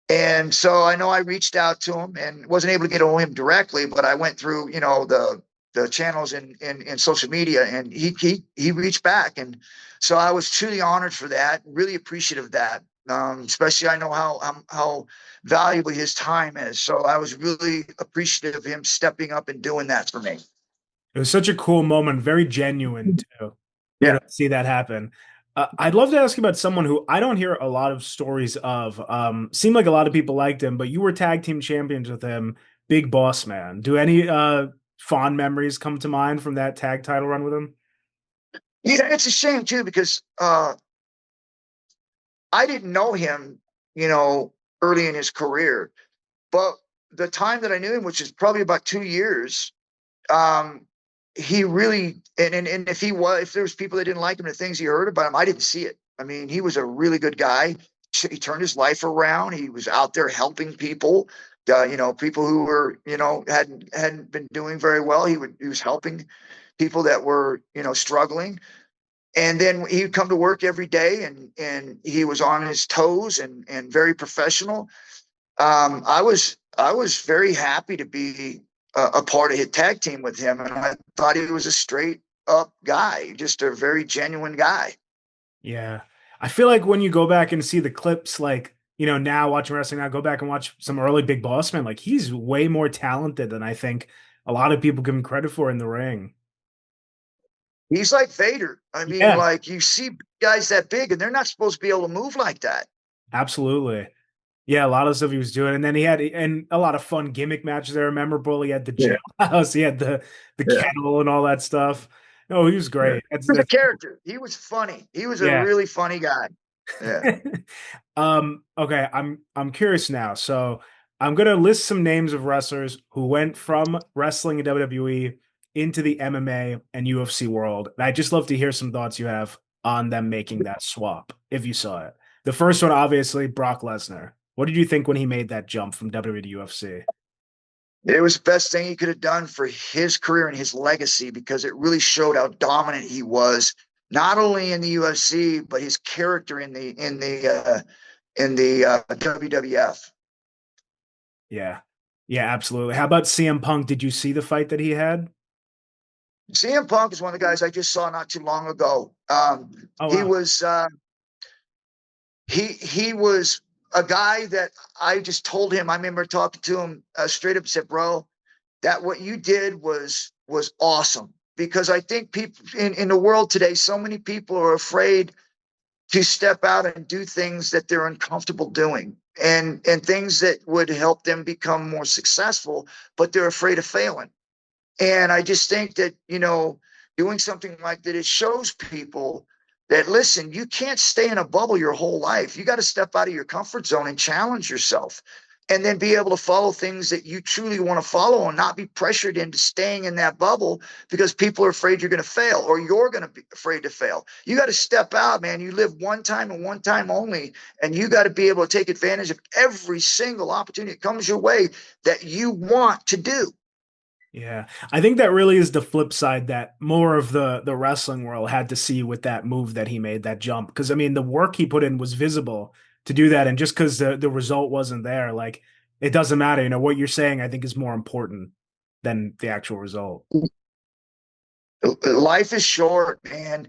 and so I know I reached out to him and wasn't able to get on him directly, but I went through the channels in social media, and he reached back, and so I was truly honored for that. Really appreciative of that. Especially I know how valuable his time is. So I was really appreciative of him stepping up and doing that for me. It was such a cool moment, very genuine too. Yeah. To see that happen. I'd love to ask you about someone who I don't hear a lot of stories of. Seemed like a lot of people liked him, but you were tag team champions with him, Big Boss Man. Do any fond memories come to mind from that tag title run with him? Yeah, it's a shame too, because I didn't know him, early in his career, but the time that I knew him, which is probably about 2 years, he really, and if there was people that didn't like him, the things he heard about him, I didn't see it. I mean, he was a really good guy. He turned his life around. He was out there helping people, people who were, hadn't been doing very well. He was helping people that were, struggling. And then he would come to work every day, and he was on his toes and very professional. I was very happy to be a part of his tag team with him, and I thought he was a straight up guy, just a very genuine guy. Yeah, I feel like when you go back and see the clips, like now watching wrestling, now go back and watch some early Big Boss Man. Like he's way more talented than I think a lot of people give him credit for in the ring. He's like Vader. I mean, like you see guys that big, and they're not supposed to be able to move like that. Absolutely. Yeah, a lot of stuff he was doing. And then he had a lot of fun gimmick matches that are memorable. He had the jailhouse, he had the kettle and all that stuff. No, he was great. He was a character. He was funny. He was a really funny guy. Yeah. Okay, I'm curious now. So I'm gonna list some names of wrestlers who went from wrestling in WWE into the MMA and UFC world. And I'd just love to hear some thoughts you have on them making that swap, if you saw it. The first one, obviously, Brock Lesnar. What did you think when he made that jump from WWE to UFC? It was the best thing he could have done for his career and his legacy because it really showed how dominant he was, not only in the UFC but his character in the WWF. Yeah. Yeah, absolutely. How about CM Punk? Did you see the fight that he had? CM Punk is one of the guys I just saw not too long ago. Oh, He wow. was he was a guy that I just told him. I remember talking to him straight up and said, "Bro, that what you did was awesome." Because I think people in the world today, so many people are afraid to step out and do things that they're uncomfortable doing and things that would help them become more successful, but they're afraid of failing. And I just think that, doing something like that, it shows people that, listen, you can't stay in a bubble your whole life. You got to step out of your comfort zone and challenge yourself and then be able to follow things that you truly want to follow and not be pressured into staying in that bubble because people are afraid you're going to fail or you're going to be afraid to fail. You got to step out, man. You live one time and one time only, and you got to be able to take advantage of every single opportunity that comes your way that you want to do. Yeah, I think that really is the flip side that more of the wrestling world had to see with that move that he made, that jump. Because I mean, the work he put in was visible to do that, and just because the result wasn't there, like it doesn't matter. You know what you're saying, I think, is more important than the actual result. Life is short, man.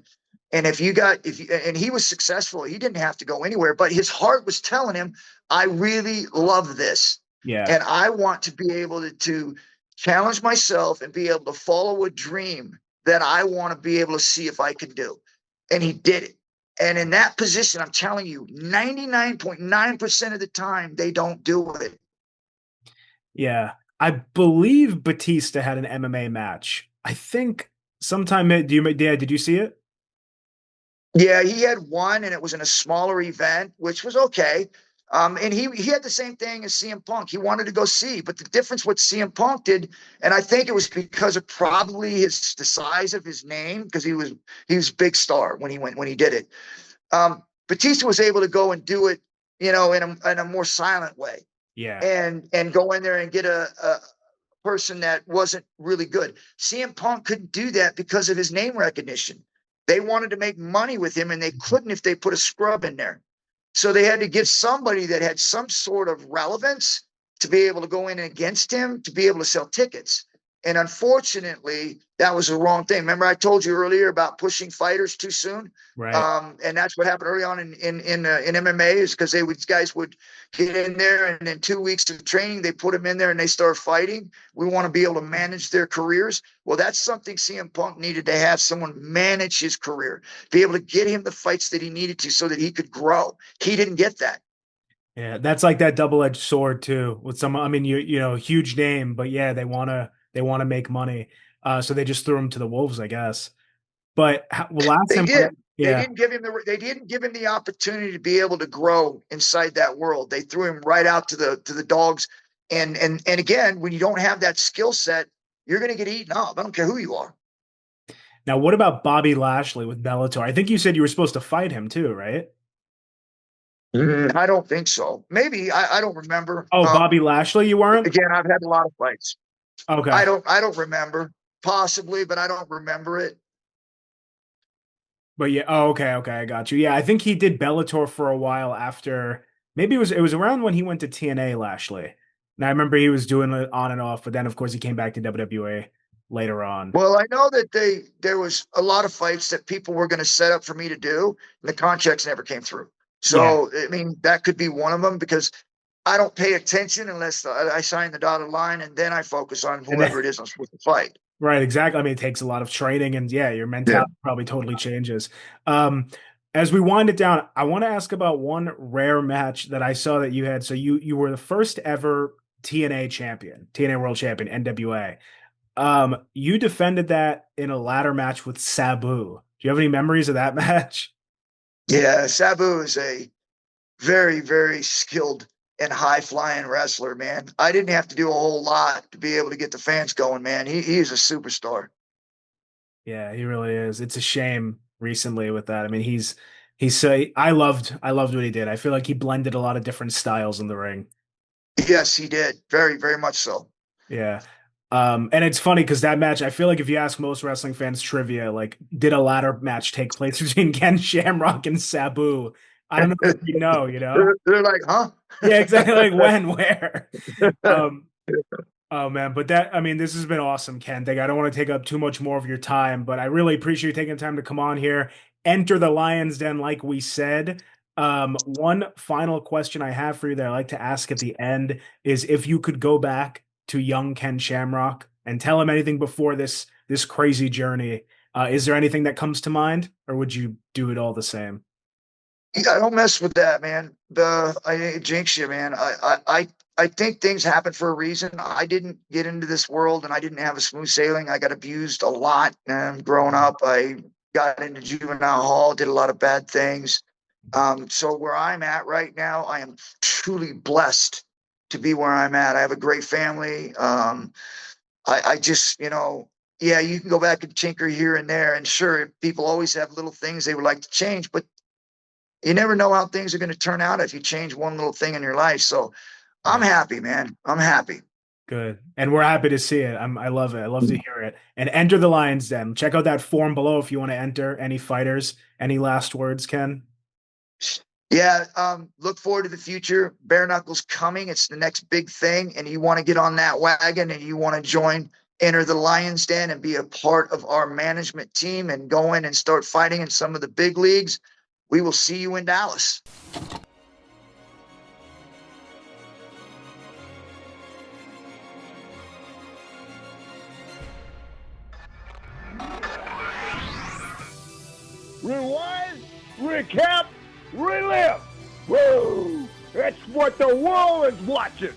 And and he was successful, he didn't have to go anywhere, but his heart was telling him, I really love this. Yeah, And I want to be able to challenge myself and be able to follow a dream that I want to be able to see if I can do. And he did it. And in that position, I'm telling you, 99.9% of the time, they don't do it. yeah. I believe Batista had an MMA match. I think sometime. Did you see it? Yeah, he had one, and it was in a smaller event, which was okay. And he had the same thing as CM Punk. He wanted to go see, but the difference what CM Punk did, and I think it was because of probably the size of his name, because he was a big star when he did it. Batista was able to go and do it, in a more silent way, Yeah, and go in there and get a person that wasn't really good. CM Punk couldn't do that because of his name recognition. They wanted to make money with him, and they couldn't if they put a scrub in there. So they had to get somebody that had some sort of relevance to be able to go in against him, to be able to sell tickets. And unfortunately, that was the wrong thing. Remember, I told you earlier about pushing fighters too soon, right. and that's what happened early on in MMA is because guys would get in there, and in 2 weeks of training, they put them in there and they start fighting. We want to be able to manage their careers. Well, that's something CM Punk needed to have someone manage his career, be able to get him the fights that he needed to so that he could grow. He didn't get that. Yeah, that's like that double-edged sword too. With some, I mean, huge name, but yeah, they want to make money. So they just threw him to the wolves, I guess. But well, last They time, did. They yeah, didn't give him the opportunity to be able to grow inside that world. They threw him right out to the dogs. And again, when you don't have that skill set, you're going to get eaten up. I don't care who you are. now what about Bobby Lashley with Bellator? I think you said you were supposed to fight him too, right? I don't think so. Maybe I don't remember. Oh, Bobby Lashley, you weren't? Again, I've had a lot of fights. Okay. I don't remember. Possibly, but I don't remember it. But yeah, oh, okay, I got you. Yeah, I think he did Bellator for a while after. Maybe it was around when he went to TNA, Lashley. And I remember he was doing it on and off, but then of course he came back to WWE later on. Well, I know that there was a lot of fights that people were going to set up for me to do, and the contracts never came through. Yeah, So, I mean, that could be one of them because I don't pay attention unless I sign the dotted line, and then I focus on and then, whoever it is I'm supposed to fight. right, exactly. I mean, it takes a lot of training, and yeah, your Yeah. mentality probably totally changes. Um, as we wind it down, I want to ask about one rare match that I saw that you had. So you were the first ever TNA champion, TNA World Champion, NWA. You defended that in a ladder match with Sabu. Do you have any memories of that match? Yeah, Sabu is a very, very skilled and high flying wrestler, man. I didn't have to do a whole lot to be able to get the fans going, man. He's a superstar. Yeah, he really is. It's a shame recently with that. I mean, he's so I loved what he did. I feel like he blended a lot of different styles in the ring. Yes, he did. Very, very much so. Yeah. And it's funny because that match, I feel like if you ask most wrestling fans trivia, like, did a ladder match take place between Ken Shamrock and Sabu? I don't know if you know, you know? They're like, huh? Yeah, exactly. Like when, where? Um, oh man, but that, I mean, this has been awesome, Ken. I don't want to take up too much more of your time, but I really appreciate you taking the time to come on here, enter the Lion's Den, like we said. One final question I have for you that I like to ask at the end is if you could go back to young Ken Shamrock and tell him anything before this crazy journey, is there anything that comes to mind, or would you do it all the same? Yeah, I don't mess with that, man. I jinx you, man. I think things happen for a reason. I didn't get into this world, and I didn't have a smooth sailing. I got abused a lot, growing up. I got into juvenile hall, did a lot of bad things. So where I'm at right now, I am truly blessed to be where I'm at. I have a great family. I just, yeah, you can go back and tinker here and there, and sure, people always have little things they would like to change, but you never know how things are going to turn out if you change one little thing in your life. So I'm Right. happy, man. I'm happy. Good. And we're happy to see it. I love it. I love to hear it. And enter the Lions Den. Check out that form below if you want to enter any fighters. Any last words, Ken? Yeah, look forward to the future. Bare Knuckles coming. It's the next big thing. And you want to get on that wagon and you want to join, enter the Lions Den and be a part of our management team and go in and start fighting in some of the big leagues. We will see you in Dallas. Rewind, recap, relive. Woo! That's what the world is watching.